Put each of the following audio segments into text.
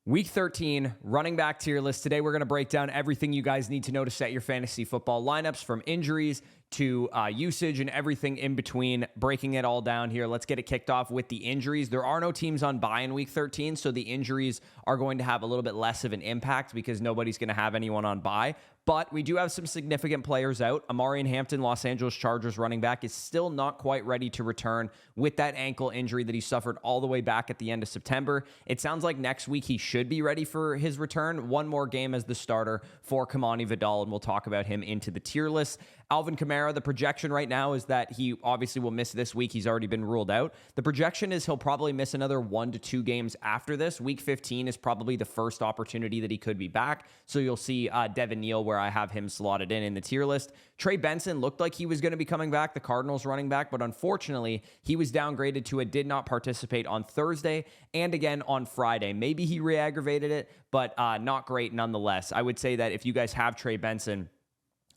Week 13, running back tier list. Today, we're going to break down everything you guys need to know to set your fantasy football lineups, from injuries to usage and everything in between, breaking it all down here. Let's get it kicked off with the injuries. There are no teams on bye in week 13, so the injuries are going to have a little bit less of an impact because nobody's going to have anyone on bye. But we do have some significant players out. Amari Hampton, Los Angeles Chargers running back, is still not quite ready to return with that ankle injury that he suffered all the way back at the end of September. It sounds like next week he should be ready for his return. One more game as the starter for Kamani Vidal, and we'll talk about him into the tier list. Alvin Kamara, the projection right now is that he obviously will miss this week. He's already been ruled out. The projection is he'll probably miss another 1 to 2 games after this. Week 15 is probably the first opportunity that he could be back. So you'll see Devin Neal, where I have him slotted in the tier list. Trey Benson looked like he was going to be coming back, the Cardinals running back, but unfortunately, he was downgraded to a did not participate on Thursday and again on Friday. Maybe he re-aggravated it, but not great nonetheless. I would say that if you guys have Trey Benson,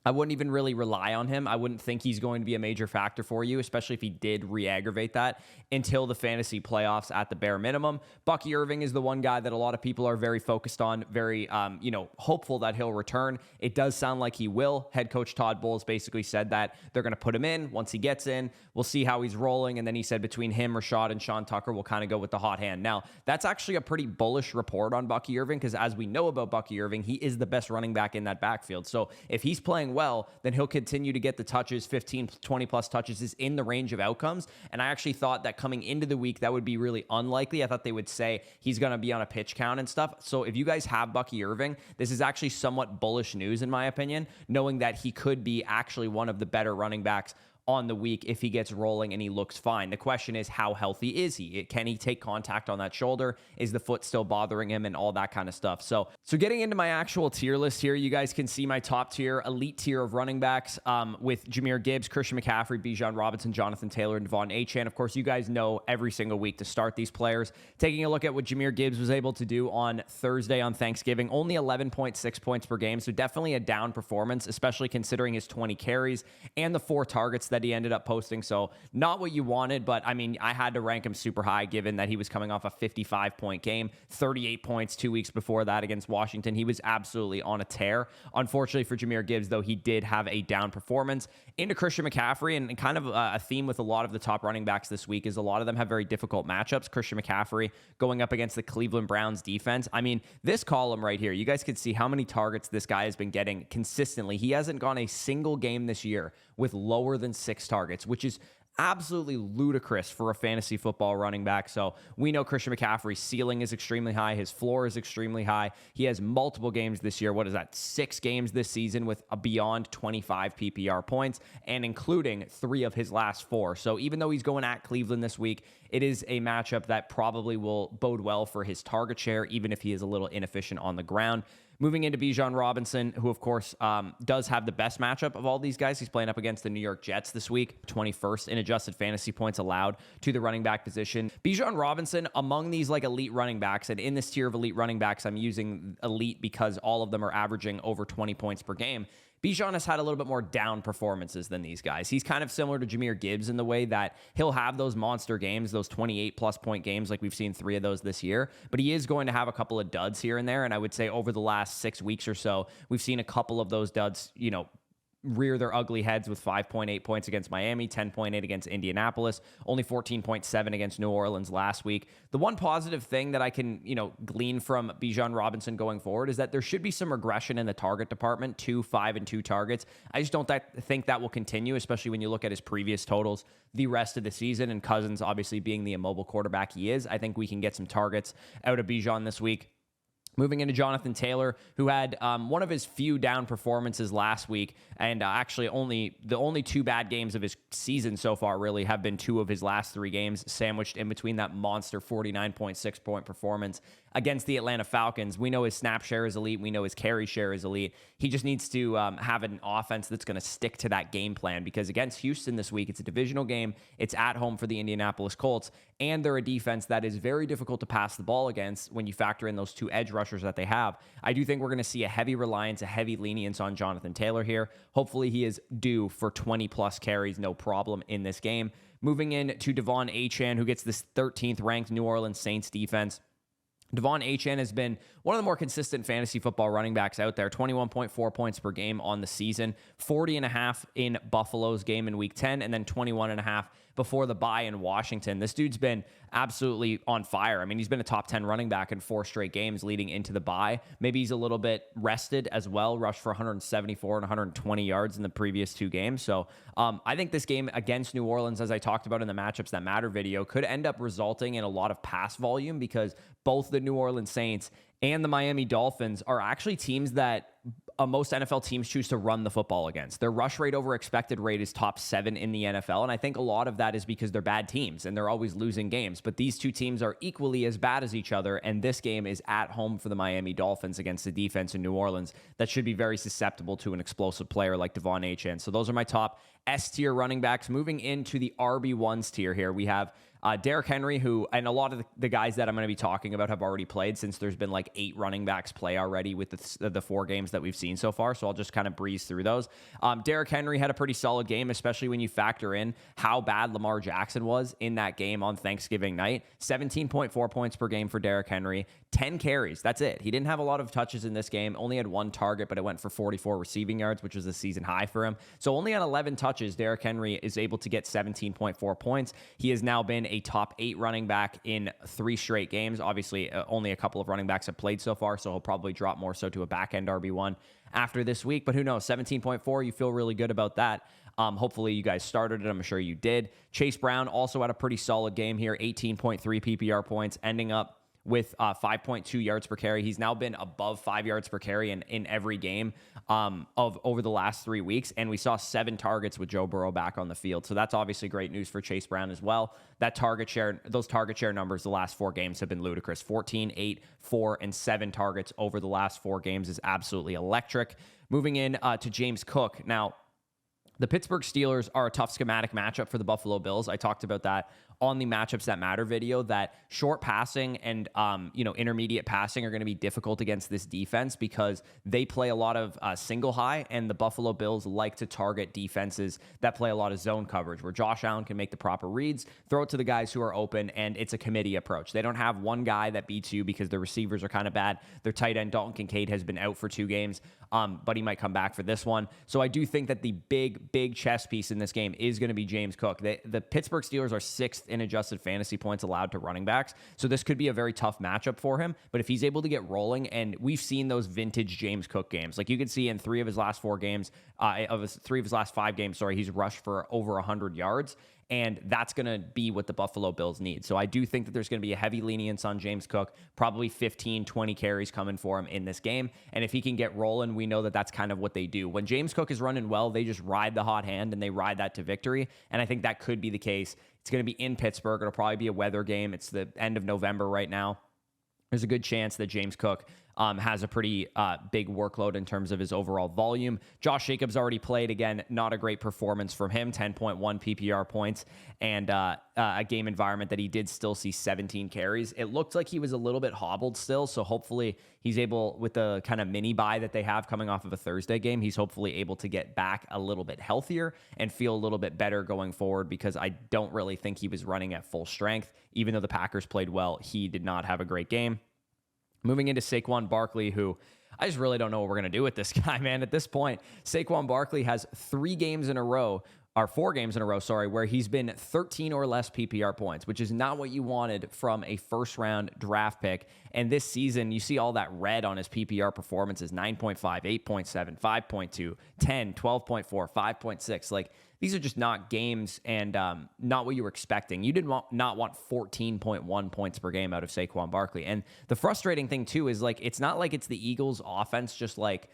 I wouldn't even really rely on him. I wouldn't think he's going to be a major factor for you, especially if he did re-aggravate that until the fantasy playoffs at the bare minimum. Bucky Irving is the one guy that a lot of people are very focused on, very hopeful that he'll return. It does sound like he will. Head coach Todd Bowles basically said that they're going to put him in. Once he gets in, we'll see how he's rolling. And then he said between him, Rashad, and Sean Tucker, we'll kind of go with the hot hand. Now, that's actually a pretty bullish report on Bucky Irving because as we know about Bucky Irving, he is the best running back in that backfield. So if he's playing well, then he'll continue to get the touches. 15, 20 plus touches is in the range of outcomes. And I actually thought that coming into the week, that would be really unlikely. I thought they would say he's going to be on a pitch count and stuff. So if you guys have Bucky Irving, this is actually somewhat bullish news in my opinion, knowing that he could be actually one of the better running backs on the week if he gets rolling and he looks fine. The question is, how healthy is he? Can he take contact on that shoulder? Is the foot still bothering him and all that kind of stuff? So getting into my actual tier list here, you guys can see my top tier, elite tier of running backs with Jahmyr Gibbs, Christian McCaffrey, Bijan Robinson, Jonathan Taylor, and Devon Achane. Of course, you guys know every single week to start these players. Taking a look at what Jahmyr Gibbs was able to do on Thursday on Thanksgiving, only 11.6 points per game. So definitely a down performance, especially considering his 20 carries and the 4 targets that he ended up posting. So not what you wanted, but I mean, I had to rank him super high given that he was coming off a 55-point game, 38 points 2 weeks before that against Washington. He was absolutely on a tear. Unfortunately for Jahmyr Gibbs, though, he did have a down performance. Into Christian McCaffrey, and kind of a theme with a lot of the top running backs this week is a lot of them have very difficult matchups. Christian McCaffrey going up against the Cleveland Browns defense. I mean, this column right here, you guys can see how many targets this guy has been getting consistently. He hasn't gone a single game this year with lower than 6 targets, which is absolutely ludicrous for a fantasy football running back. So we know Christian McCaffrey's ceiling is extremely high. His floor is extremely high. He has multiple games this year. What is that? 6 games this season with a beyond 25 PPR points, and including 3 of his last 4. So even though he's going at Cleveland this week, it is a matchup that probably will bode well for his target share, even if he is a little inefficient on the ground. Moving into Bijan Robinson, who, of course, does have the best matchup of all these guys. He's playing up against the New York Jets this week, 21st in adjusted fantasy points allowed to the running back position. Bijan Robinson, among these like elite running backs, and in this tier of elite running backs, I'm using elite because all of them are averaging over 20 points per game. Bijan has had a little bit more down performances than these guys. He's kind of similar to Jahmyr Gibbs in the way that he'll have those monster games, those 28-plus point games, like we've seen 3 of those this year, but he is going to have a couple of duds here and there, and I would say over the last 6 weeks or so, we've seen a couple of those duds, rear their ugly heads with 5.8 points against Miami, 10.8 against Indianapolis, only 14.7 against New Orleans last week. The one positive thing that I can, glean from Bijan Robinson going forward is that there should be some regression in the target department, 2, 5, and 2 targets. I just don't think that will continue, especially when you look at his previous totals the rest of the season, and Cousins obviously being the immobile quarterback he is. I think we can get some targets out of Bijan this week. Moving into Jonathan Taylor, who had one of his few down performances last week, and actually the only 2 bad games of his season so far really have been 2 of his last 3 games, sandwiched in between that monster 49.6 point performance against the Atlanta Falcons. We know his snap share is elite. We know his carry share is elite. He just needs to have an offense that's going to stick to that game plan, because against Houston this week, it's a divisional game. It's at home for the Indianapolis Colts, and they're a defense that is very difficult to pass the ball against when you factor in those 2 edge rushers that they have. I do think we're going to see a heavy reliance, a heavy lenience on Jonathan Taylor here. Hopefully he is due for 20-plus carries, no problem in this game. Moving in to Devon Achane, who gets this 13th ranked New Orleans Saints defense. Devon Achane has been one of the more consistent fantasy football running backs out there. 21.4 points per game on the season, 40.5 in Buffalo's game in week 10, and then 21.5 before the bye in Washington. This dude's been absolutely on fire. I mean, he's been a top 10 running back in 4 straight games leading into the bye. Maybe he's a little bit rested as well, rushed for 174 and 120 yards in the previous 2 games. So I think this game against New Orleans, as I talked about in the Matchups That Matter video, could end up resulting in a lot of pass volume because both the New Orleans Saints and the Miami Dolphins are actually teams that most NFL teams choose to run the football against. Their rush rate over expected rate is top 7 in the NFL, and I think a lot of that is because they're bad teams and they're always losing games. But these two teams are equally as bad as each other, and this game is at home for the Miami Dolphins against the defense in New Orleans that should be very susceptible to an explosive player like Devon Achane. So those are my top S-tier running backs. Moving into the RB1s tier here, we have Derrick Henry, who, and a lot of the guys that I'm going to be talking about have already played since there's been like 8 running backs play already with the 4 games that we've seen so far. So I'll just kind of breeze through those. Derrick Henry had a pretty solid game, especially when you factor in how bad Lamar Jackson was in that game on Thanksgiving night. 17.4 points per game for Derrick Henry, 10 carries. That's it. He didn't have a lot of touches in this game, only had 1 target, but it went for 44 receiving yards, which was a season high for him. So only on 11 touches, Derrick Henry is able to get 17.4 points. He has now been a top 8 running back in 3 straight games. Obviously, only a couple of running backs have played so far, so he'll probably drop more so to a back-end RB1 after this week. But who knows? 17.4, you feel really good about that. Hopefully you guys started it. I'm sure you did. Chase Brown also had a pretty solid game here, 18.3 PPR points, ending up with 5.2 yards per carry. He's now been above 5 yards per carry in every game of over the last 3 weeks. And we saw 7 targets with Joe Burrow back on the field. So that's obviously great news for Chase Brown as well. That target share, those target share numbers the last 4 games have been ludicrous. 14, 8, 4, and 7 targets over the last 4 games is absolutely electric. Moving in to James Cook. Now, the Pittsburgh Steelers are a tough schematic matchup for the Buffalo Bills. I talked about that on the Matchups That Matter video, that short passing and intermediate passing are going to be difficult against this defense because they play a lot of single high, and the Buffalo Bills like to target defenses that play a lot of zone coverage where Josh Allen can make the proper reads, throw it to the guys who are open, and it's a committee approach. They don't have one guy that beats you because the receivers are kind of bad. Their tight end, Dalton Kincaid, has been out for 2 games, but he might come back for this one. So I do think that the big chess piece in this game is going to be James Cook. The Pittsburgh Steelers are 6th in adjusted fantasy points allowed to running backs. So this could be a very tough matchup for him. But if he's able to get rolling, and we've seen those vintage James Cook games, like you can see in 3 of his last 4 games, 3 of his last 5 games, he's rushed for over 100 yards. And that's going to be what the Buffalo Bills need. So I do think that there's going to be a heavy lenience on James Cook, probably 15, 20 carries coming for him in this game. And if he can get rolling, we know that that's kind of what they do. When James Cook is running well, they just ride the hot hand and they ride that to victory. And I think that could be the case. It's going to be in Pittsburgh. It'll probably be a weather game. It's the end of November right now. There's a good chance that James Cook has a pretty big workload in terms of his overall volume. Josh Jacobs already played. Again, not a great performance from him, 10.1 PPR points, and a game environment that he did still see 17 carries. It looked like he was a little bit hobbled still, so hopefully he's able, with the kind of mini bye that they have coming off of a Thursday game, he's hopefully able to get back a little bit healthier and feel a little bit better going forward, because I don't really think he was running at full strength. Even though the Packers played well, he did not have a great game. Moving into Saquon Barkley, who I just really don't know what we're going to do with this guy, man. At this point, Saquon Barkley has 4 games in a row, where he's been 13 or less PPR points, which is not what you wanted from a first-round draft pick. And this season, you see all that red on his PPR performances: 9.5, 8.7, 5.2, 10, 12.4, 5.6. Like, these are just not games and not what you were expecting. You did not want 14.1 points per game out of Saquon Barkley. And the frustrating thing, too, is like, it's not like it's the Eagles' offense just like,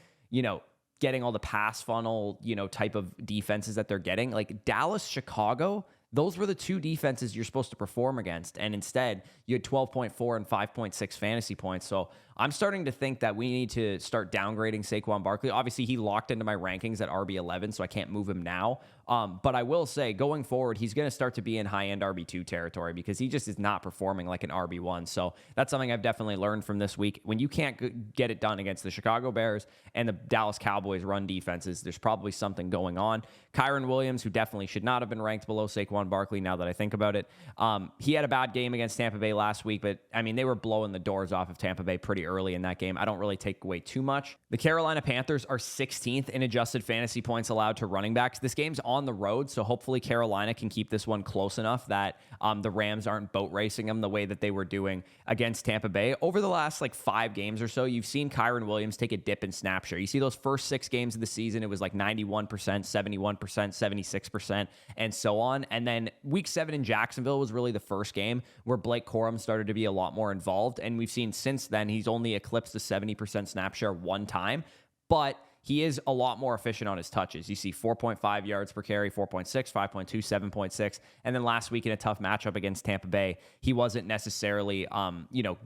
getting all the pass funnel, type of defenses that they're getting. Like Dallas, Chicago, those were the 2 defenses you're supposed to perform against. And instead, you had 12.4 and 5.6 fantasy points. So I'm starting to think that we need to start downgrading Saquon Barkley. Obviously, he locked into my rankings at RB11, so I can't move him now. But I will say, going forward, he's going to start to be in high-end RB2 territory because he just is not performing like an RB1. So that's something I've definitely learned from this week. When you can't get it done against the Chicago Bears and the Dallas Cowboys run defenses, there's probably something going on. Kyron Williams, who definitely should not have been ranked below Saquon Saquon Barkley now that I think about it. He had a bad game against Tampa Bay last week, but I mean, they were blowing the doors off of Tampa Bay pretty early in that game. I don't really take away too much. The Carolina Panthers are 16th in adjusted fantasy points allowed to running backs. This game's on the road, so hopefully Carolina can keep this one close enough that the Rams aren't boat racing them the way that they were doing against Tampa Bay. Over the last 5 games or so, you've seen Kyren Williams take a dip in snap share. You see those first 6 games of the season, it was 91%, 71%, 76%, and so on. And then week 7 in Jacksonville was really the first game where Blake Corum started to be a lot more involved. And we've seen since then, he's only eclipsed the 70% snap share one time, but he is a lot more efficient on his touches. You see 4.5 yards per carry, 4.6, 5.2, 7.6. And then last week in a tough matchup against Tampa Bay, he wasn't necessarily,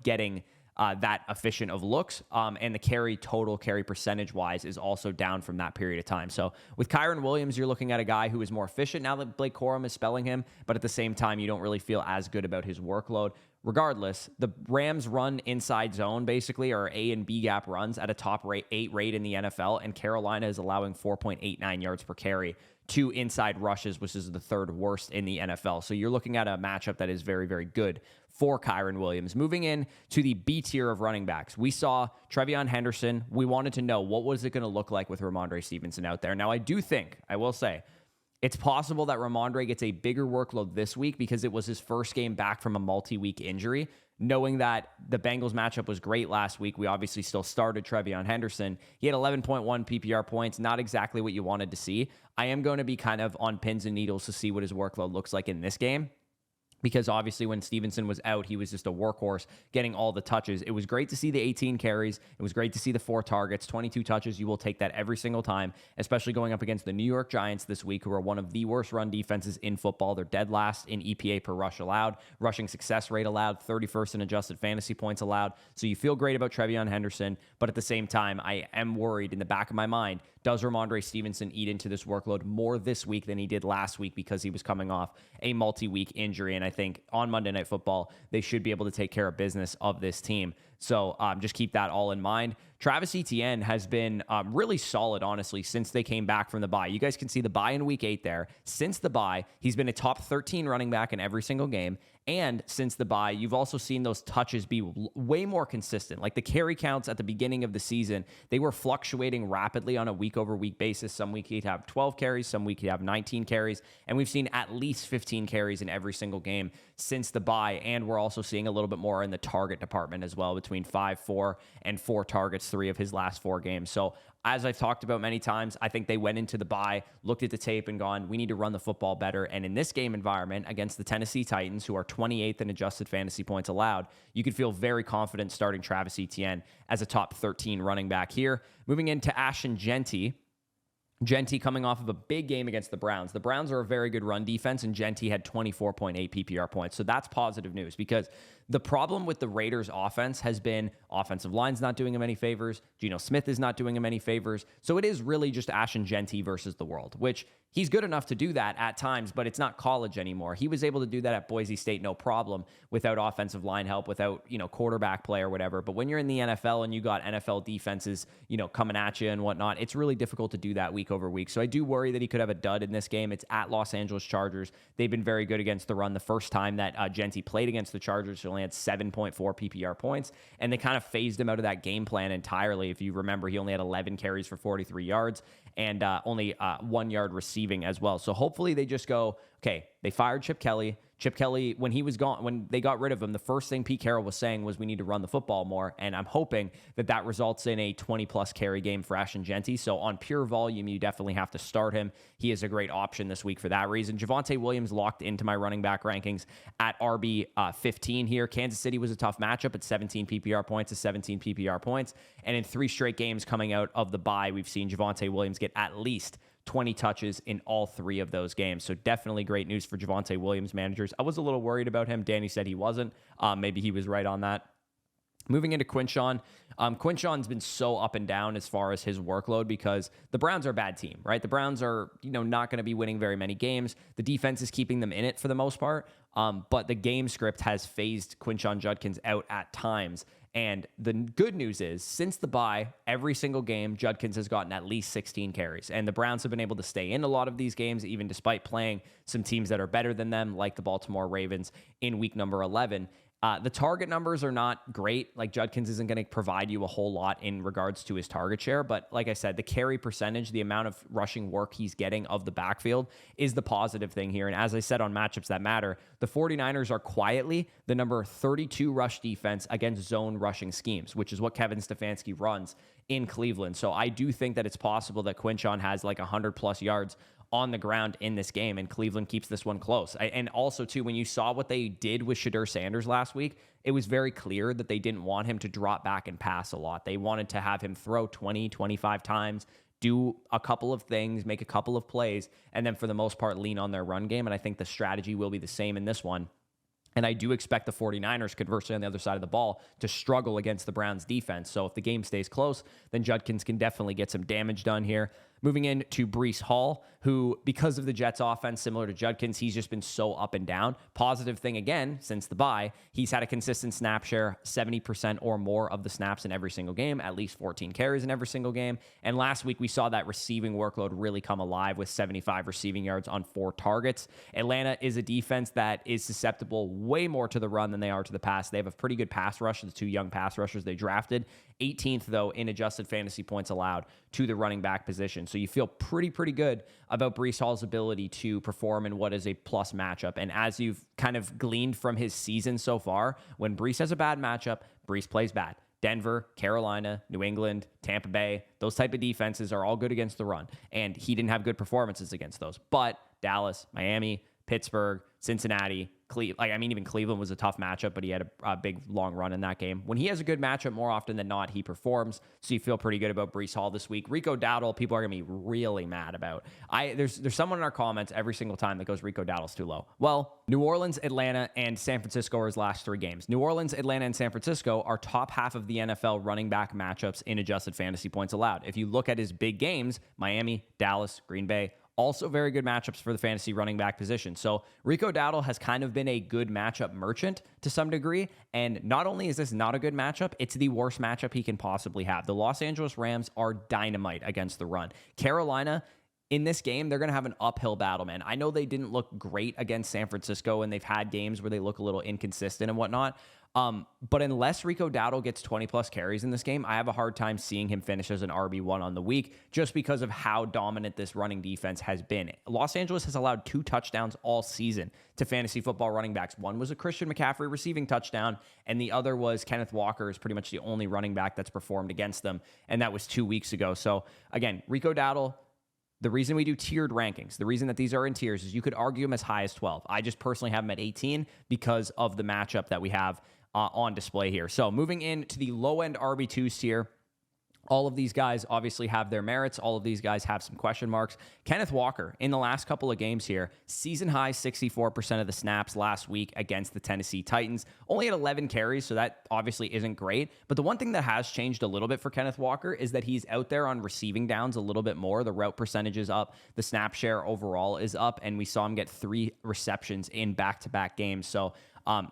getting that efficient of looks. And the total carry percentage wise is also down from that period of time. So with Kyren Williams, you're looking at a guy who is more efficient now that Blake Corum is spelling him, but at the same time, you don't really feel as good about his workload. Regardless, the Rams run inside zone basically, or A and B gap runs at a top 8 rate in the NFL, and Carolina is allowing 4.89 yards per carry to inside rushes, which is the 3rd worst in the NFL. So you're looking at a matchup that is very, very good for Kyren Williams. Moving in to the B tier of running backs, we saw Trevion Henderson. We wanted to know what was it going to look like with Ramondre Stevenson out there. Now, I will say, it's possible that Ramondre gets a bigger workload this week because it was his first game back from a multi-week injury. Knowing that the Bengals matchup was great last week, we obviously still started Trevion Henderson. He had 11.1 PPR points, not exactly what you wanted to see. I am going to be kind of on pins and needles to see what his workload looks like in this game, because obviously when Stevenson was out, he was just a workhorse getting all the touches. It was great to see the 18 carries. It was great to see the 4 targets, 22 touches. You will take that every single time, especially going up against the New York Giants this week, who are one of the worst run defenses in football. They're dead last in EPA per rush allowed, rushing success rate allowed, 31st in adjusted fantasy points allowed. So you feel great about Trevion Henderson, but at the same time, I am worried in the back of my mind, does Ramondre Stevenson eat into this workload more this week than he did last week because he was coming off a multi-week injury? And I think on Monday Night Football, they should be able to take care of business of this team. So just keep that all in mind. Travis Etienne has been really solid, honestly, since they came back from the bye. You guys can see the bye in week 8 there. Since the bye, he's been a top 13 running back in every single game. And since the bye, you've also seen those touches be way more consistent. Like the carry counts at the beginning of the season, they were fluctuating rapidly on a week-over-week basis. Some week he'd have 12 carries, some week he'd have 19 carries. And we've seen at least 15 carries in every single game since the bye. And we're also seeing a little bit more in the target department as well, between 5, 4, and 4 targets, 3 of his last 4 games. So as I've talked about many times, I think they went into the bye, looked at the tape and gone, we need to run the football better. And in this game environment against the Tennessee Titans, who are 28th in adjusted fantasy points allowed, you could feel very confident starting Travis Etienne as a top 13 running back here. Moving into Ashton Genty. Genty coming off of a big game against the Browns. The Browns are a very good run defense, and Genty had 24.8 PPR points. So that's positive news, because the problem with the Raiders offense has been offensive line's not doing him any favors. Geno Smith is not doing him any favors. So it is really just Ashton Genty versus the world, which he's good enough to do that at times, but it's not college anymore. He was able to do that at Boise State, no problem, without offensive line help, without, quarterback play or whatever. But when you're in the NFL and you got NFL defenses, coming at you and whatnot, it's really difficult to do that week over week. So I do worry that he could have a dud in this game. It's at Los Angeles Chargers. They've been very good against the run. The first time that Genty played against the Chargers, he only had 7.4 PPR points, and they kind of phased him out of that game plan entirely. If you remember, he only had 11 carries for 43 yards and only 1 yard receiving as well. So hopefully they just go, okay, they fired Chip Kelly. Chip Kelly, when he was gone, when they got rid of him, the first thing Pete Carroll was saying was we need to run the football more, and I'm hoping that that results in a 20-plus carry game for Ashton Genty. So on pure volume, you definitely have to start him. He is a great option this week for that reason. Javonte Williams locked into my running back rankings at RB 15 here. Kansas City was a tough matchup at 17 PPR points to 17 PPR points, and in 3 straight games coming out of the bye, we've seen Javonte Williams get at least 20 touches in all 3 of those games. So definitely great news for Javonte Williams managers. I was a little worried about him. Danny said he wasn't. Maybe he was right on that. Moving into Quinshon. Quinshon's been so up and down as far as his workload because the Browns are a bad team, right? The Browns are, not going to be winning very many games. The defense is keeping them in it for the most part. But the game script has phased Quinshon Judkins out at times. And the good news is, since the bye, every single game, Judkins has gotten at least 16 carries. And the Browns have been able to stay in a lot of these games, even despite playing some teams that are better than them, like the Baltimore Ravens in week number 11. The target numbers are not great. Like, Judkins isn't going to provide you a whole lot in regards to his target share. But like I said, the carry percentage, the amount of rushing work he's getting of the backfield is the positive thing here. And as I said on Matchups That Matter, the 49ers are quietly the number 32 rush defense against zone rushing schemes, which is what Kevin Stefanski runs in Cleveland. So I do think that it's possible that Quinshon has like 100+ yards on the ground in this game, and Cleveland keeps this one close. And also, too, when you saw what they did with Shadur Sanders last week, it was very clear that they didn't want him to drop back and pass a lot. They wanted to have him throw 20, 25 times, do a couple of things, make a couple of plays, and then for the most part lean on their run game. And I think the strategy will be the same in this one. And I do expect the 49ers, conversely on the other side of the ball, to struggle against the Browns defense. So if the game stays close, then Judkins can definitely get some damage done here. Moving in to Breece Hall, who, because of the Jets offense, similar to Judkins, he's just been so up and down. Positive thing again, since the bye, he's had a consistent snap share, 70% or more of the snaps in every single game, at least 14 carries in every single game. And last week, we saw that receiving workload really come alive with 75 receiving yards on 4 targets. Atlanta is a defense that is susceptible way more to the run than they are to the pass. They have a pretty good pass rush, the 2 young pass rushers they drafted. 18th, though, in adjusted fantasy points allowed to the running back position. So you feel pretty good about Breece Hall's ability to perform in what is a plus matchup. And as you've kind of gleaned from his season so far, when Breece has a bad matchup, Breece plays bad. Denver, Carolina, New England, Tampa Bay, those type of defenses are all good against the run. And he didn't have good performances against those. But Dallas, Miami, Pittsburgh, Cincinnati, even Cleveland was a tough matchup, but he had a big, long run in that game. When he has a good matchup, more often than not, he performs. So you feel pretty good about Breece Hall this week. Rico Dowdle, people are going to be really mad about. There's someone in our comments every single time that goes, Rico Dowdle's too low. Well, New Orleans, Atlanta, and San Francisco are his last 3 games. New Orleans, Atlanta, and San Francisco are top half of the NFL running back matchups in adjusted fantasy points allowed. If you look at his big games, Miami, Dallas, Green Bay, also very good matchups for the fantasy running back position. So Rico Dowdle has kind of been a good matchup merchant to some degree. And not only is this not a good matchup, it's the worst matchup he can possibly have. The Los Angeles Rams are dynamite against the run. Carolina, in this game, they're going to have an uphill battle, man. I know they didn't look great against San Francisco, and they've had games where they look a little inconsistent and whatnot. But unless Rico Dowdle gets 20+ carries in this game, I have a hard time seeing him finish as an RB1 on the week just because of how dominant this running defense has been. Los Angeles has allowed 2 touchdowns all season to fantasy football running backs. One was a Christian McCaffrey receiving touchdown, and the other was Kenneth Walker is pretty much the only running back that's performed against them, and that was 2 weeks ago. So again, Rico Dowdle, the reason we do tiered rankings, the reason that these are in tiers is you could argue him as high as 12. I just personally have him at 18 because of the matchup that we have on display here. So moving into the low-end RB2s tier, all of these guys obviously have their merits. All of these guys have some question marks. Kenneth Walker, in the last couple of games here, season high 64% of the snaps last week against the Tennessee Titans. Only had 11 carries, so that obviously isn't great. But the one thing that has changed a little bit for Kenneth Walker is that he's out there on receiving downs a little bit more. The route percentage is up. The snap share overall is up. And we saw him get 3 receptions in back-to-back games. So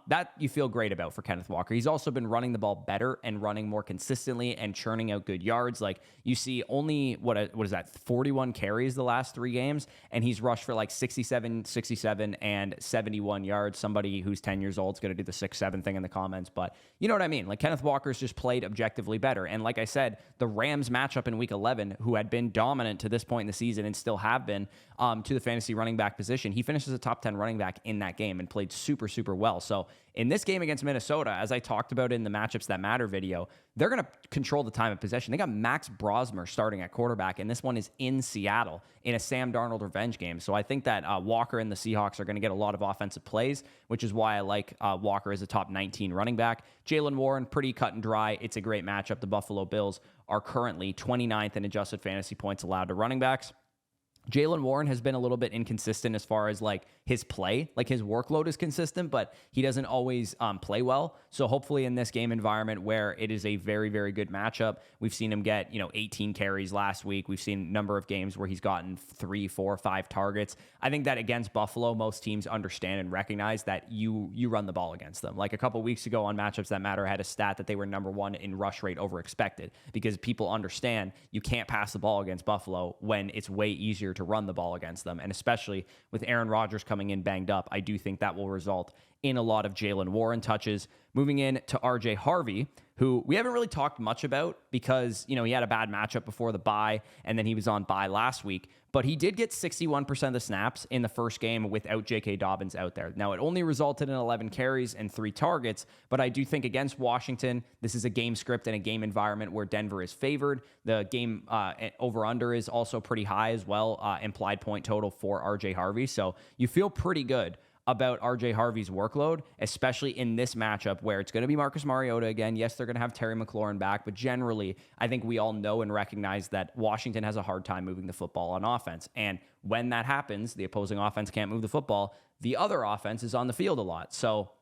that you feel great about for Kenneth Walker. He's also been running the ball better and running more consistently and churning out good yards. Like, you see only, what is that, 41 carries the last 3 games, and he's rushed for like 67, and 71 yards. Somebody who's 10 years old is going to do the 6-7 thing in the comments, but you know what I mean? Like, Kenneth Walker's just played objectively better. And like I said, the Rams matchup in week 11, who had been dominant to this point in the season and still have been to the fantasy running back position, he finishes a top 10 running back in that game and played super, super well. So in this game against Minnesota, as I talked about in the Matchups That Matter video, they're going to control the time of possession. They got Max Brosmer starting at quarterback, and this one is in Seattle in a Sam Darnold revenge game. So I think that Walker and the Seahawks are going to get a lot of offensive plays, which is why I like Walker as a top 19 running back. Jaylen Warren, pretty cut and dry. It's a great matchup. The Buffalo Bills are currently 29th in adjusted fantasy points allowed to running backs. Jalen Warren has been a little bit inconsistent as far as like his play, like his workload is consistent, but he doesn't always play well. So hopefully in this game environment where it is a very, very good matchup, we've seen him get, 18 carries last week. We've seen a number of games where he's gotten 3, 4, 5 targets. I think that against Buffalo, most teams understand and recognize that you run the ball against them. Like a couple weeks ago on Matchups That Matter, I had a stat that they were number 1 in rush rate over expected because people understand you can't pass the ball against Buffalo when it's way easier to run the ball against them. And especially with Aaron Rodgers coming in banged up, I do think that will result in a lot of Jalen Warren touches. Moving in to RJ Harvey, who we haven't really talked much about because, he had a bad matchup before the bye, and then he was on bye last week. But he did get 61% of the snaps in the first game without J.K. Dobbins out there. Now, it only resulted in 11 carries and 3 targets, but I do think against Washington, this is a game script and a game environment where Denver is favored. The game over-under is also pretty high as well, implied point total for RJ Harvey. So you feel pretty good about RJ Harvey's workload, especially in this matchup where it's going to be Marcus Mariota again. Yes, they're going to have Terry McLaurin back, but generally, I think we all know and recognize that Washington has a hard time moving the football on offense. And when that happens, the opposing offense can't move the football. The other offense is on the field a lot. So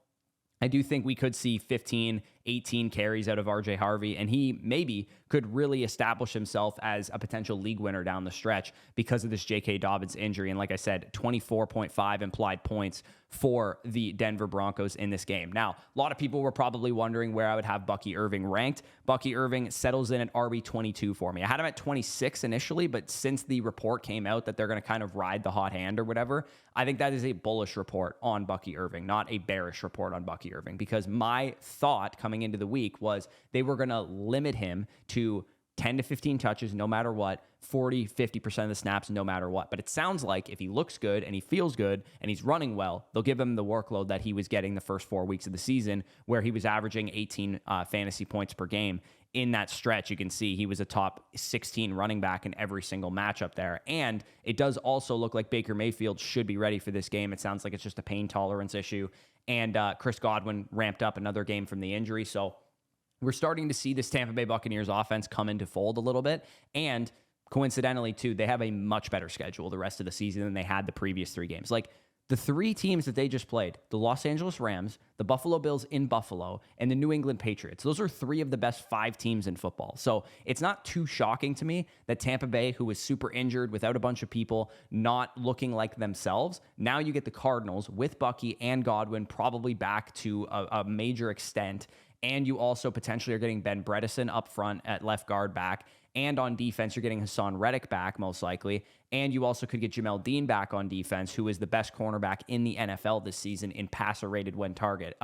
I do think we could see 15, 18 carries out of RJ Harvey, and he maybe could really establish himself as a potential league winner down the stretch because of this J.K. Dobbins injury. And like I said, 24.5 implied points for the Denver Broncos in this game. Now, a lot of people were probably wondering where I would have Bucky Irving ranked. Bucky Irving settles in at RB22 for me. I had him at 26 initially, but since the report came out that they're going to kind of ride the hot hand or whatever, I think that is a bullish report on Bucky Irving, not a bearish report on Bucky Irving, because my thought coming into the week was they were going to limit him to 10 to 15 touches no matter what, 40, 50% of the snaps no matter what. But it sounds like if he looks good and he feels good and he's running well, they'll give him the workload that he was getting the first 4 weeks of the season where he was averaging 18 fantasy points per game. In that stretch, you can see he was a top 16 running back in every single matchup there. And it does also look like Baker Mayfield should be ready for this game. It sounds like it's just a pain tolerance issue. And Chris Godwin ramped up another game from the injury. So we're starting to see this Tampa Bay Buccaneers offense come into fold a little bit. And coincidentally, too, they have a much better schedule the rest of the season than they had the previous 3 games. Like, the 3 teams that they just played, the Los Angeles Rams, the Buffalo Bills in Buffalo, and the New England Patriots, those are 3 of the best 5 teams in football. So it's not too shocking to me that Tampa Bay, who was super injured without a bunch of people, not looking like themselves, now you get the Cardinals with Bucky and Godwin probably back to a major extent. And you also potentially are getting Ben Bredesen up front at left guard back. And on defense, you're getting Hassan Reddick back, most likely. And you also could get Jamel Dean back on defense, who is the best cornerback in the NFL this season in passer rating when targeted.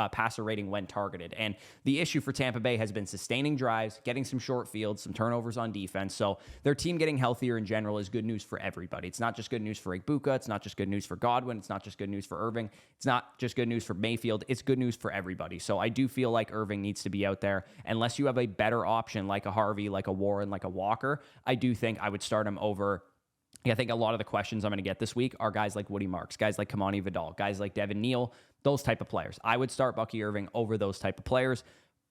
And the issue for Tampa Bay has been sustaining drives, getting some short fields, some turnovers on defense. So their team getting healthier in general is good news for everybody. It's not just good news for Igbuka. It's not just good news for Godwin. It's not just good news for Irving. It's not just good news for Mayfield. It's good news for everybody. So I do feel like Irving needs to be out there. Unless you have a better option like a Harvey, like a Warren, like a Walker, I do think I would start him over. I think a lot of the questions I'm going to get this week are guys like Woody Marks, guys like Kamani Vidal, guys like Devin Neal, those type of players. I would start Bucky Irving over those type of players.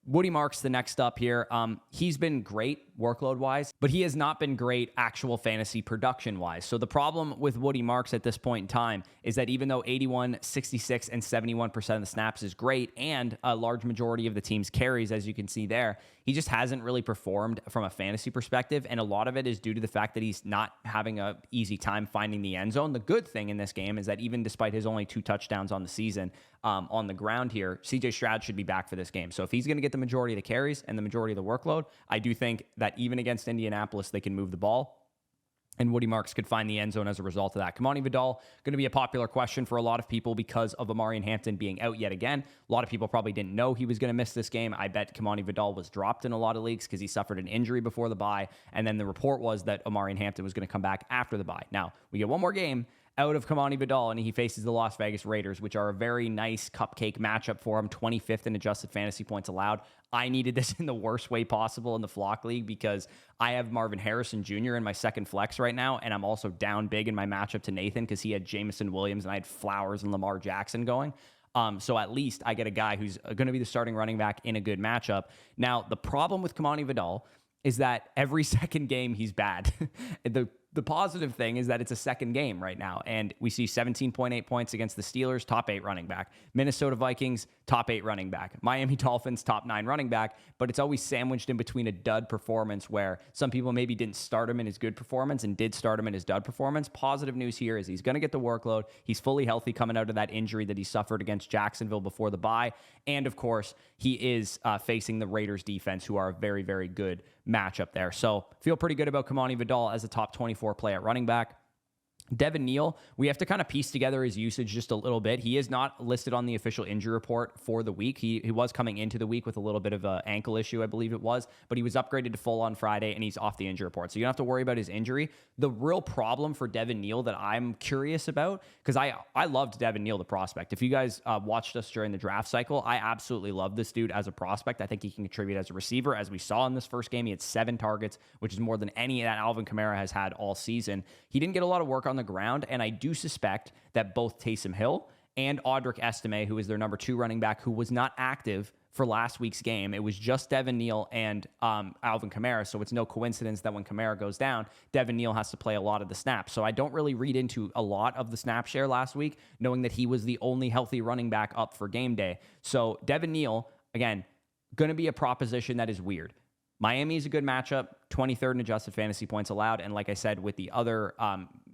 Woody Marks, the next up here. He's been great workload-wise, but he has not been great actual fantasy production-wise. So the problem with Woody Marks at this point in time is that even though 81, 66, and 71% of the snaps is great, and a large majority of the team's carries, as you can see there, he just hasn't really performed from a fantasy perspective, and a lot of it is due to the fact that he's not having an easy time finding the end zone. The good thing in this game is that even despite his only 2 touchdowns on the season, on the ground here, CJ Stroud should be back for this game. So if he's going to get the majority of the carries and the majority of the workload, I do think that even against Indianapolis, they can move the ball. And Woody Marks could find the end zone as a result of that. Kamani Vidal, going to be a popular question for a lot of people because of Amari Hampton being out yet again. A lot of people probably didn't know he was going to miss this game. I bet Kamani Vidal was dropped in a lot of leagues because he suffered an injury before the bye. And then the report was that Amari Hampton was going to come back after the bye. Now, we get one more game out of Kamani Vidal, and he faces the Las Vegas Raiders, which are a very nice cupcake matchup for him, 25th in adjusted fantasy points allowed. I needed this in the worst way possible in the Flock League because I have Marvin Harrison Jr. in my second flex right now, and I'm also down big in my matchup to Nathan because he had Jameson Williams, and I had Flowers and Lamar Jackson going. So at least I get a guy who's going to be the starting running back in a good matchup. Now, the problem with Kamani Vidal is that every second game he's bad. The the positive thing is that it's a second game right now, and we see 17.8 points against the Steelers, top 8 running back. Minnesota Vikings, top 8 running back. Miami Dolphins, top 9 running back, but it's always sandwiched in between a dud performance where some people maybe didn't start him in his good performance and did start him in his dud performance. Positive news here is he's going to get the workload. He's fully healthy coming out of that injury that he suffered against Jacksonville before the bye, and of course, he is facing the Raiders defense, who are a very, very good matchup there. So feel pretty good about Kamani Vidal as a top 24 play at running back. Devin Neal, we have to kind of piece together his usage just a little bit. He is not listed on the official injury report for the week. He was coming into the week with a little bit of an ankle issue, I believe it was, but he was upgraded to full on Friday, and he's off the injury report. So you don't have to worry about his injury. The real problem for Devin Neal that I'm curious about, because I loved Devin Neal, the prospect. If you guys watched us during the draft cycle, I absolutely love this dude as a prospect. I think he can contribute as a receiver. As we saw in this first game, he had 7 targets, which is more than any that Alvin Kamara has had all season. He didn't get a lot of work on the ground, and I do suspect that both Taysom Hill and Audric Estime, who is their number 2 running back, who was not active for last week's game. It was just Devin Neal and Alvin Kamara, so it's no coincidence that when Kamara goes down, Devin Neal has to play a lot of the snaps. So I don't really read into a lot of the snap share last week, knowing that he was the only healthy running back up for game day. So Devin Neal, again, going to be a proposition that is weird. Miami is a good matchup, 23rd in adjusted fantasy points allowed. And like I said, with the other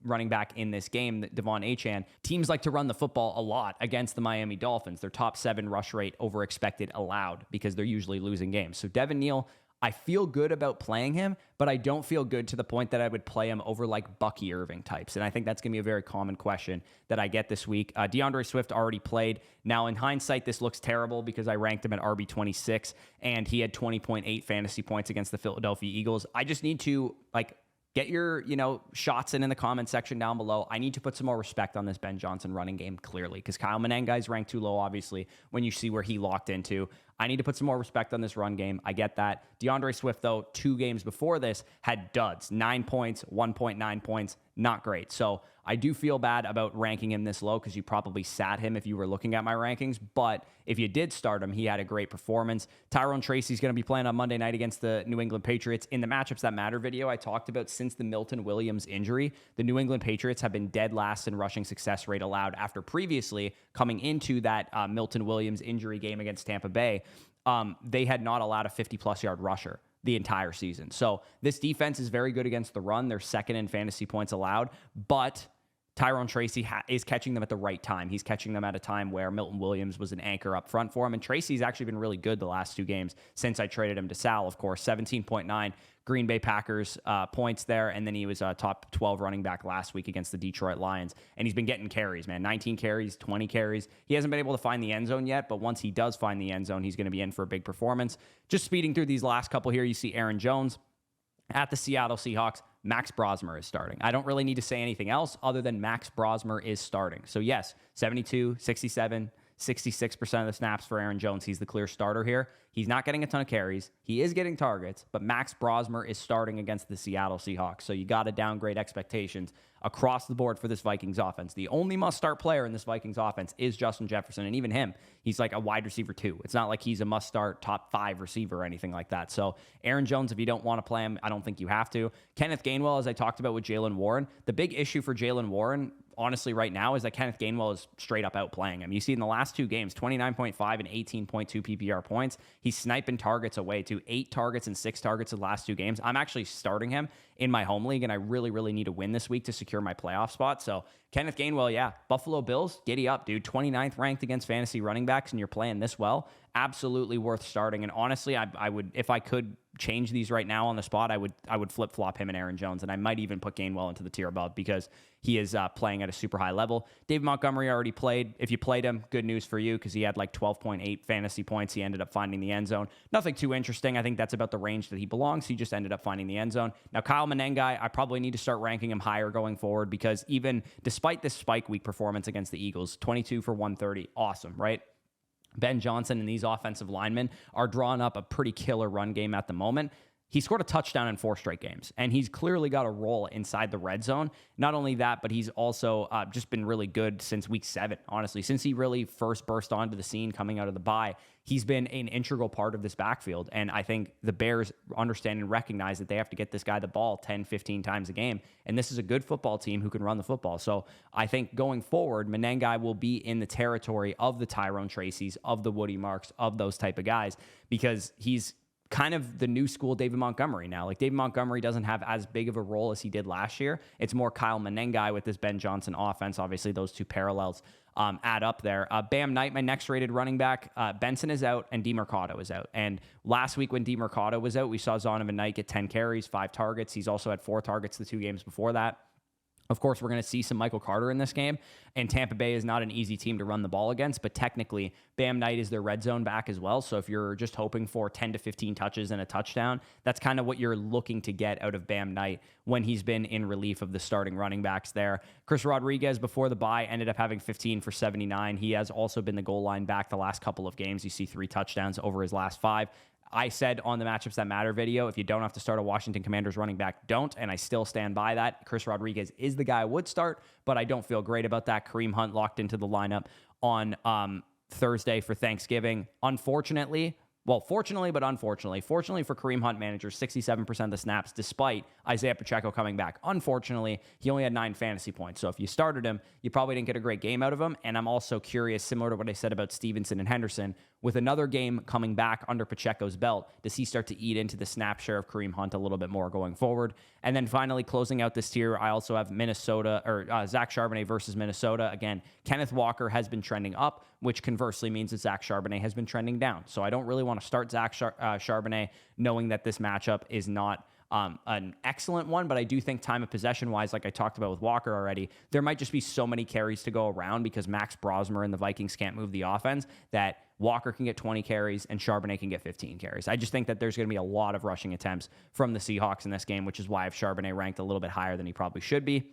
running back in this game, Devon Achane, teams like to run the football a lot against the Miami Dolphins. Their top 7 rush rate over expected allowed because they're usually losing games. So Devin Neal, I feel good about playing him, but I don't feel good to the point that I would play him over like Bucky Irving types. And I think that's going to be a very common question that I get this week. DeAndre Swift already played. Now, in hindsight, this looks terrible because I ranked him at RB26 and he had 20.8 fantasy points against the Philadelphia Eagles. I just need to get your, shots in the comment section down below. I need to put some more respect on this Ben Johnson running game, clearly, because Kyle Menenga is ranked too low, obviously, when you see where he locked into. I need to put some more respect on this run game. I get that. DeAndre Swift, though, 2 games before this, had duds. 9 points, 1.9 points. Not great. So I do feel bad about ranking him this low because you probably sat him if you were looking at my rankings. But if you did start him, he had a great performance. Tyrone Tracy's going to be playing on Monday night against the New England Patriots. In the Matchups That Matter video, I talked about since the Milton Williams injury, the New England Patriots have been dead last in rushing success rate allowed after previously coming into that Milton Williams injury game against Tampa Bay. They had not allowed a 50-plus yard rusher the entire season. So this defense is very good against the run. They're second in fantasy points allowed, but Tyrone Tracy is catching them at the right time. He's catching them at a time where Milton Williams was an anchor up front for him, and Tracy's actually been really good the last 2 games since I traded him to Sal, of course. 17.9 Green Bay Packers points there, and then he was a top 12 running back last week against the Detroit Lions, and he's been getting carries, man. 19 carries, 20 carries. He hasn't been able to find the end zone yet, but once he does find the end zone, he's going to be in for a big performance. Just speeding through these last couple here, you see Aaron Jones at the Seattle Seahawks. Max Brosmer is starting. I don't really need to say anything else other than Max Brosmer is starting. So yes, 72, 67, 66% of the snaps for Aaron Jones. He's the clear starter here. He's not getting a ton of carries. He is getting targets, but Max Brosmer is starting against the Seattle Seahawks. So you got to downgrade expectations across the board for this Vikings offense. The only must-start player in this Vikings offense is Justin Jefferson, and even him, he's like a wide receiver 2. It's not like he's a must-start top 5 receiver or anything like that. So Aaron Jones, if you don't want to play him, I don't think you have to. Kenneth Gainwell, as I talked about with Jaylen Warren, the big issue for Jaylen Warren, honestly, right now, is that Kenneth Gainwell is straight up outplaying him. You see in the last 2 games, 29.5 and 18.2 PPR points. He's sniping targets away to 8 targets and 6 targets in the last 2 games. I'm actually starting him in my home league, and I really, really need to win this week to secure my playoff spot. So Kenneth Gainwell, yeah, Buffalo Bills, giddy up, dude. 29th ranked against fantasy running backs, and you're playing this well. Absolutely worth starting. And honestly, I would, if I could change these right now on the spot, I would flip-flop him and Aaron Jones, and I might even put Gainwell into the tier above because he is playing at a super high level. David Montgomery already played. If you played him, good news for you because he had like 12.8 fantasy points. He ended up finding the end zone. Nothing too interesting. I think that's about the range that he belongs. He just ended up finding the end zone. Now, Kyle Menenga, I probably need to start ranking him higher going forward because even despite this spike week performance against the Eagles, 22 for 130, awesome, right? Ben Johnson and these offensive linemen are drawing up a pretty killer run game at the moment. he scored a touchdown in 4 straight games, and he's clearly got a role inside the red zone. Not only that, but he's also just been really good since week 7, honestly. Since he really first burst onto the scene coming out of the bye, he's been an integral part of this backfield. And I think the Bears understand and recognize that they have to get this guy the ball 10, 15 times a game. And this is a good football team who can run the football. So I think going forward, Menengai will be in the territory of the Tyrone Tracys, of the Woody Marks, of those type of guys, because he's kind of the new school David Montgomery now. Like, David Montgomery doesn't have as big of a role as he did last year. It's more Kyle Menengai with this Ben Johnson offense. Obviously, those two parallels add up there. Bam Knight, my next rated running back. Benson is out and DeMercado is out. And last week when DeMercado was out, we saw Zonovan Knight get 10 carries, 5 targets. He's also had 4 targets the 2 games before that. Of course, we're going to see some Michael Carter in this game, and Tampa Bay is not an easy team to run the ball against, but technically, Bam Knight is their red zone back as well, so if you're just hoping for 10 to 15 touches and a touchdown, that's kind of what you're looking to get out of Bam Knight when he's been in relief of the starting running backs there. Chris Rodriguez, before the bye, ended up having 15 for 79. He has also been the goal line back the last couple of games. You see 3 touchdowns over his last 5. I said on the Matchups That Matter video, if you don't have to start a Washington Commanders running back, don't, and I still stand by that. Chris Rodriguez is the guy I would start, but I don't feel great about that. Kareem Hunt locked into the lineup on Thursday for Thanksgiving. Unfortunately, well, fortunately, but unfortunately. Fortunately for Kareem Hunt managers, 67% of the snaps, despite Isaiah Pacheco coming back. Unfortunately, he only had 9 fantasy points. So if you started him, you probably didn't get a great game out of him. And I'm also curious, similar to what I said about Stevenson and Henderson, with another game coming back under Pacheco's belt, does he start to eat into the snap share of Kareem Hunt a little bit more going forward? And then finally, closing out this tier, I also have Minnesota, or Zach Charbonnet versus Minnesota. Again, Kenneth Walker has been trending up, which conversely means that Zach Charbonnet has been trending down. So I don't really want to start Zach Charbonnet knowing that this matchup is not an excellent one, but I do think time of possession-wise, like I talked about with Walker already, there might just be so many carries to go around because Max Brosmer and the Vikings can't move the offense that Walker can get 20 carries and Charbonnet can get 15 carries. I just think that there's going to be a lot of rushing attempts from the Seahawks in this game, which is why I have Charbonnet ranked a little bit higher than he probably should be.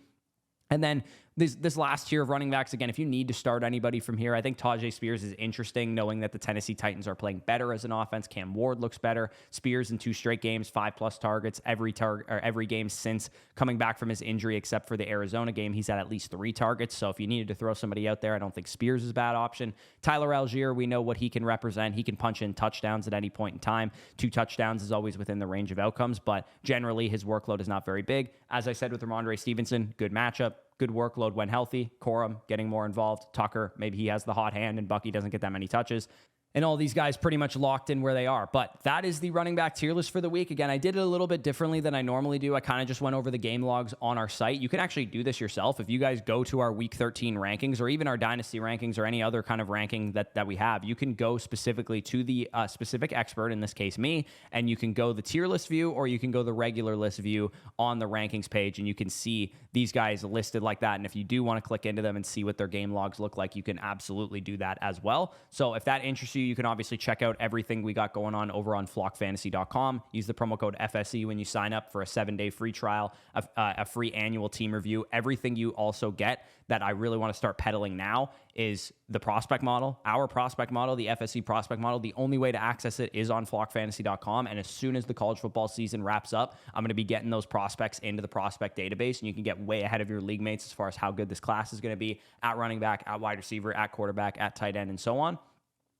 And then this last tier of running backs, again, if you need to start anybody from here, I think Tajay Spears is interesting, knowing that the Tennessee Titans are playing better as an offense. Cam Ward looks better. Spears in 2 straight games, 5+ targets every game since coming back from his injury, except for the Arizona game. He's had at least 3 targets. So if you needed to throw somebody out there, I don't think Spears is a bad option. Tyler Algier, we know what he can represent. He can punch in touchdowns at any point in time. 2 touchdowns is always within the range of outcomes, but generally his workload is not very big. As I said with Ramondre Stevenson, good matchup. Good workload when healthy. Corum getting more involved. Tucker, maybe he has the hot hand and Bucky doesn't get that many touches. And all these guys pretty much locked in where they are. But that is the running back tier list for the week. Again, I did it a little bit differently than I normally do. I kind of just went over the game logs on our site. You can actually do this yourself. If you guys go to our week 13 rankings or even our dynasty rankings or any other kind of ranking that we have, you can go specifically to the specific expert, in this case me, and you can go the tier list view or you can go the regular list view on the rankings page, and you can see these guys listed like that. And if you do want to click into them and see what their game logs look like, you can absolutely do that as well. So if that interests you, you can obviously check out everything we got going on over on flockfantasy.com. Use the promo code FSE when you sign up for a 7-day free trial, a free annual team review. Everything you also get that I really want to start peddling now is the prospect model, our prospect model, the FSE prospect model. The only way to access it is on flockfantasy.com. And as soon as the college football season wraps up, I'm going to be getting those prospects into the prospect database, and you can get way ahead of your league mates as far as how good this class is going to be at running back, at wide receiver, at quarterback, at tight end, and so on.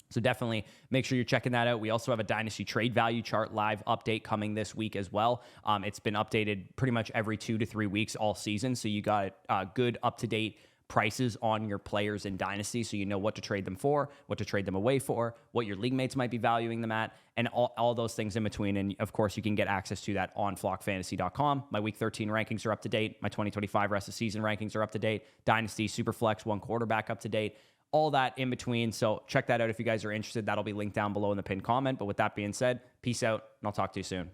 So definitely make sure you're checking that out. We also have a Dynasty trade value chart live update coming this week as well. It's been updated pretty much every 2 to 3 weeks all season. So you got good up-to-date prices on your players in Dynasty, so you know what to trade them for, what to trade them away for, what your league mates might be valuing them at, and all those things in between. And of course, you can get access to that on flockfantasy.com. My week 13 rankings are up to date. My 2025 rest of season rankings are up to date. Dynasty, Superflex, 1 quarterback up to date. All that in between. So check that out if you guys are interested. That'll be linked down below in the pinned comment. But with that being said, peace out, and I'll talk to you soon.